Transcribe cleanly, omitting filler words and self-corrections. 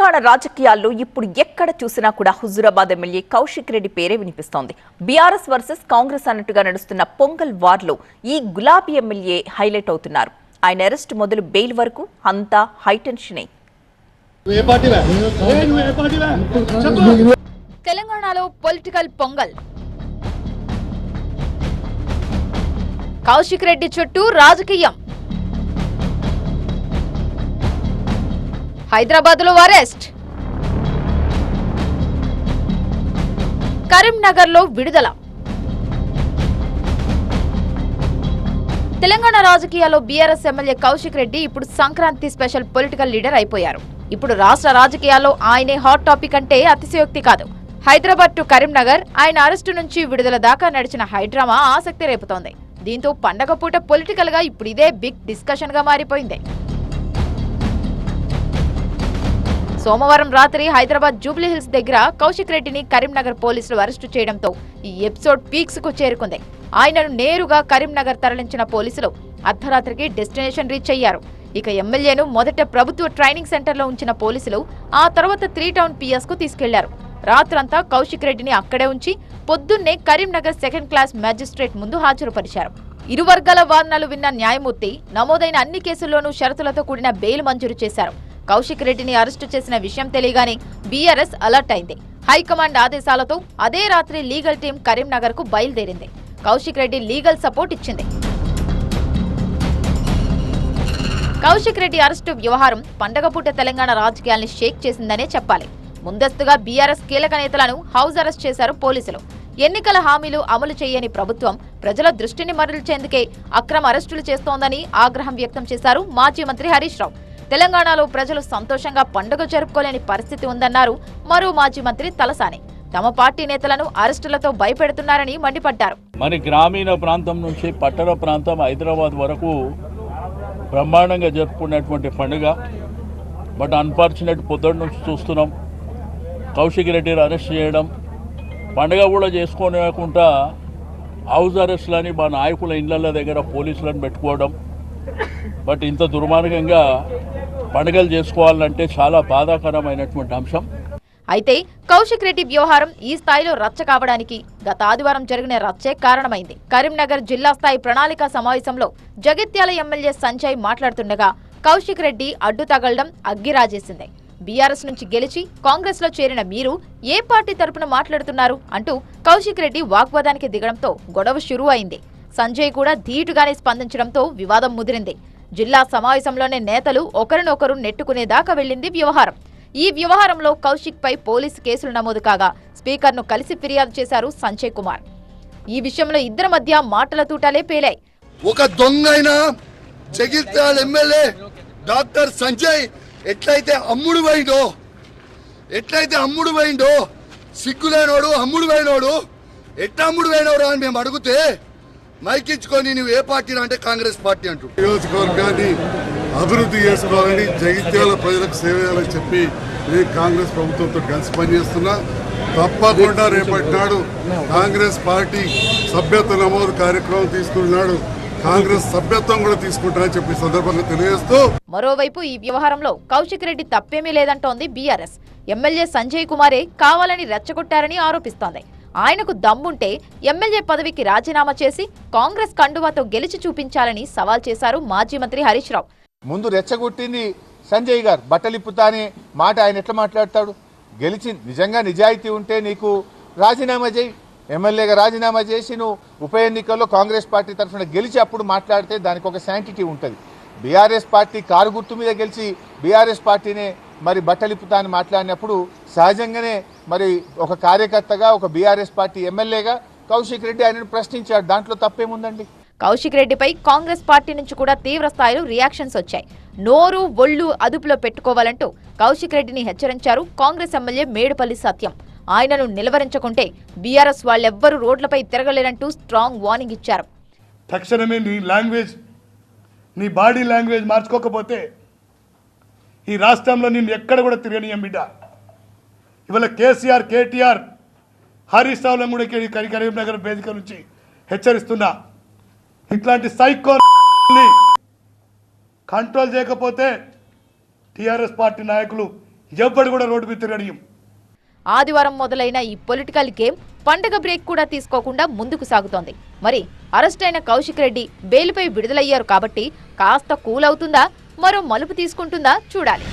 తెలంగాణ రాజకీయాల్లో ఇప్పుడు ఎక్కడ చూసినా కూడా హుజూరాబాద్ ఎమ్మెల్యే కౌశిక్ రెడ్డి పేరే వినిపిస్తోంది. బీఆర్ఎస్ వర్సెస్ కాంగ్రెస్ అన్నట్టుగా నడుస్తున్న పొంగల్ వార్లో ఈ గులాబీ ఎమ్మెల్యే హైలైట్ అవుతున్నారు. ఆయన అరెస్ట్ మొదలు బెయిల్ వరకు అంతా హైటెన్షనే. తెలంగాణలో పొలిటికల్ పొంగల్. కౌశిక్ రెడ్డి చుట్టూ రాజకీయం. హైదరాబాద్ లో అరెస్ట్, కరీంనగర్ లో విడుదల. తెలంగాణ రాజకీయాల్లో బీఆర్ఎస్ ఎమ్మెల్యే కౌశిక్ రెడ్డి ఇప్పుడు సంక్రాంతి స్పెషల్ పొలిటికల్ లీడర్ అయిపోయారు. ఇప్పుడు రాష్ట్ర రాజకీయాల్లో ఆయనే హాట్ టాపిక్ అంటే అతిశయోక్తి కాదు. హైదరాబాద్ టు కరీంనగర్, ఆయన అరెస్టు నుంచి విడుదల దాకా నడిచిన హైడ్రామా ఆసక్తి రేపుతోంది. దీంతో పండగ పూట పొలిటికల్ గా ఇప్పుడు ఇదే బిగ్ డిస్కషన్ గా మారిపోయింది. సోమవారం రాత్రి హైదరాబాద్ జూబ్లీ హిల్స్ దగ్గర కౌశిక్ రెడ్డిని కరీంనగర్ పోలీసులు అరెస్టు చేయడంతో ఈ ఎపిసోడ్ పీక్స్ కు చేరుకుంది. ఆయనను నేరుగా కరీంనగర్ తరలించిన పోలీసులు అర్ధరాత్రికి డెస్టినేషన్ రీచ్ అయ్యారు. ఇక ఎమ్మెల్యేను మొదట ప్రభుత్వ ట్రైనింగ్ సెంటర్ లో ఉంచిన పోలీసులు ఆ తర్వాత 3 టౌన్ పిఎస్ కు తీసుకెళ్లారు. రాత్రంతా కౌశిక్ రెడ్డిని అక్కడే ఉంచి పొద్దున్నే కరీంనగర్ 2nd క్లాస్ మ్యాజిస్ట్రేట్ ముందు హాజరుపరిచారు. ఇరు వర్గాల వాదనలు విన్న న్యాయమూర్తి నమోదైన అన్ని కేసుల్లోనూ షరతులతో కూడిన బెయిల్ మంజూరు చేశారు. కౌశిక్ రెడ్డిని అరెస్టు చేసిన విషయం తెలియగానే బీఆర్ఎస్ అలర్ట్ అయింది. హైకమాండ్ ఆదేశాలతో అదే రాత్రి లీగల్ టీం కరీంనగర్ కు బయలుదేరింది. కౌశిక్ రెడ్డి లీగల్ సపోర్ట్ ఇచ్చింది. కౌశిక్ రెడ్డి అరెస్టు వ్యవహారం పండగ పూట తెలంగాణ రాజకీయాల్ని షేక్ చేసిందనే చెప్పాలి. ముందస్తుగా బీఆర్ఎస్ కీలక నేతలను హౌస్ అరెస్ట్ చేశారు పోలీసులు. ఎన్నికల హామీలు అమలు చేయని ప్రభుత్వం ప్రజల దృష్టిని మరల్చేందుకే అక్రమ అరెస్టులు చేస్తోందని ఆగ్రహం వ్యక్తం చేశారు మాజీ మంత్రి హరీష్ రావు. తెలంగాణలో ప్రజలు సంతోషంగా పండుగ జరుపుకోలేని పరిస్థితి ఉందన్నారు మరో మాజీ మంత్రి తలసాని. తమ పార్టీ నేతలను అరెస్టులతో భయపెడుతున్నారని మండిపడ్డారు. మరి గ్రామీణ ప్రాంతం నుంచి పట్టణ ప్రాంతం హైదరాబాద్ వరకు బ్రహ్మాండంగా జరుపుకున్నటువంటి పండుగ. బట్ అన్ఫార్చునేట్ పొద్దున్న నుంచి చూస్తున్నాం కౌశిక్ రెడ్డిని అరెస్ట్ చేయడం, పండుగ కూడా చేసుకోలేకుండా హౌస్ అరెస్టులని మా నాయకుల ఇళ్ల దగ్గర పోలీసులను పెట్టుకోవడం. బట్ ఇంత దుర్మార్గంగా పండుగలు చేసుకోవాలంటే చాలా బాధాకరమైనటువంటి అంశం. అయితే కౌశిక్ రెడ్డి వ్యవహారం ఈ స్థాయిలో రచ్చ కావడానికి గత ఆదివారం జరిగిన రచ్చే కారణమైంది. కరీంనగర్ జిల్లా స్థాయి ప్రణాళిక సమావేశంలో జగిత్యాల ఎమ్మెల్యే సంజయ్ మాట్లాడుతుండగా కౌశిక్ రెడ్డి అడ్డు తగలడం అగ్గిరాజేసింది. బీఆర్ఎస్ నుంచి గెలిచి కాంగ్రెస్ లో చేరిన మీరు ఏ పార్టీ తరపున మాట్లాడుతున్నారు అంటూ కౌశిక్ రెడ్డి వాగ్వాదానికి దిగడంతో గొడవ షురూ అయింది. సంజయ్ కూడా ధీటుగానే స్పందించడంతో వివాదం ముదిరింది. జిల్లా సమావేశంలోనే నేతలు ఒకరినొకరు నెట్టుకునేదాకా వెళ్లింది వ్యవహారం. ఈ వ్యవహారంలో కౌశిక్ పై పోలీసు కేసులు నమోదు కాగా స్పీకర్ను కలిసి ఫిర్యాదు చేశారు సంజయ్ కుమార్. ఈ విషయంలో ఇద్దరి మధ్య మాటల తూటాలే పేలాయి. ఒక దొంగైన జగిత్యాల ఎమ్మెల్యే డాక్టర్ సంజయ్ ఎట్లయితే అమ్ముడు పోయిండో సిగ్గులేనోడు అమ్ముడు పోయినోడు ఎట్లా అమ్ముడు పోయినోడు అని మేము అడిగితే మైకిచ్చుకొని నువ్వు ఏ పార్టీ అంటే కాంగ్రెస్ పార్టీ అంటూ నియోజకవర్గాన్ని అభివృద్ధి చేసుకోవాలని జగిత్యాల ప్రజలకు సేవ చేయాలని చెప్పి నేను కాంగ్రెస్ ప్రభుత్వంతో కలిసి పనిచేస్తున్నా. తప్పకుండా రేపటి నాడు కాంగ్రెస్ పార్టీ సభ్యత్వ నమోదు కార్యక్రమం తీసుకున్నాడు. కాంగ్రెస్ సభ్యత్వం కూడా తీసుకుంటారని చెప్పి సందర్భంగా తెలియజేస్తూ, మరోవైపు ఈ వ్యవహారంలో కౌశిక్ రెడ్డి తప్పేమీ లేదంటోంది బీఆర్ఎస్. ఎమ్మెల్యే సంజయ్ కుమారే కావాలని రెచ్చగొట్టారని ఆరోపిస్తోంది. ఆయనకు దమ్ముంటే ఎమ్మెల్యే పదవికి రాజీనామా చేసి కాంగ్రెస్ కండువాతో గెలిచి చూపించాలని సవాల్ చేశారు మాజీ మంత్రి హరీష్ రావు. ముందు రెచ్చగొట్టింది సంజయ్ గారు. బట్టలిప్పుతా అనే మాట ఆయన ఎట్లా మాట్లాడతాడు? గెలిచి నిజంగా నిజాయితీ ఉంటే నీకు రాజీనామా చేయి, ఎమ్మెల్యేగా రాజీనామా చేసి నువ్వు ఉప ఎన్నికల్లో కాంగ్రెస్ పార్టీ తరఫున గెలిచి అప్పుడు మాట్లాడితే దానికి ఒక శాంటిటీ ఉంటుంది. బీఆర్ఎస్ పార్టీ కారు గుర్తు మీద గెలిచి బీఆర్ఎస్ పార్టీనే మరి బట్టలిప్పుతా అని మాట్లాడినప్పుడు సహజంగానే మరి ఒక కార్యకర్తగా ఒక బీఆర్ఎస్ పార్టీ ఎమ్మెల్యేగా కౌశిక్ రెడ్డి ఆయనను ప్రశ్నించాడు. దాంట్లో తప్పేముందండి? కౌశిక్ రెడ్డిపై కాంగ్రెస్ పార్టీ నుంచి కూడా తీవ్ర స్థాయిలో రియాక్షన్స్ వచ్చాయి. నోరు ఒళ్ళు అదుపులో పెట్టుకోవాలంటూ కౌశిక్ రెడ్డిని హెచ్చరించారు కాంగ్రెస్ ఎమ్మెల్యే మేడుపల్లి సత్యం. ఆయనను నిలవరించకుంటే బీఆర్ఎస్ వాళ్ళెవ్వరూ రోడ్లపై తిరగలేరంటూ స్ట్రాంగ్ వార్నింగ్ ఇచ్చారు. తక్షణమే నీ బాడీ లాంగ్వేజ్ మార్చుకోకపోతే ఈ రాష్ట్రంలో నిన్ను ఎక్కడ కూడా తిరగనీయం బిడ్డ. ఇవాళ కేసీఆర్, కేటీఆర్, హరీష్ రావులను కూడా కరీంనగర్ వేదిక నుంచి హెచ్చరిస్తున్నా. ఇట్లాంటి సైకో కంట్రోల్ చేయకపోతే టీఆర్ఎస్ పార్టీ నాయకులు ఎవ్వడు కూడా రోడ్డు మీద తిరగనియం. ఆదివారం మొదలైన ఈ పొలిటికల్ గేమ్ పండగ బ్రేక్ కూడా తీసుకోకుండా ముందుకు సాగుతోంది. మరి అరెస్ట్ అయిన కౌశిక్ రెడ్డి బెయిల్పై విడుదలయ్యారు కాబట్టి కాస్త కూల్ అవుతుందా, మరో మలుపు తీసుకుంటుందా చూడాలి.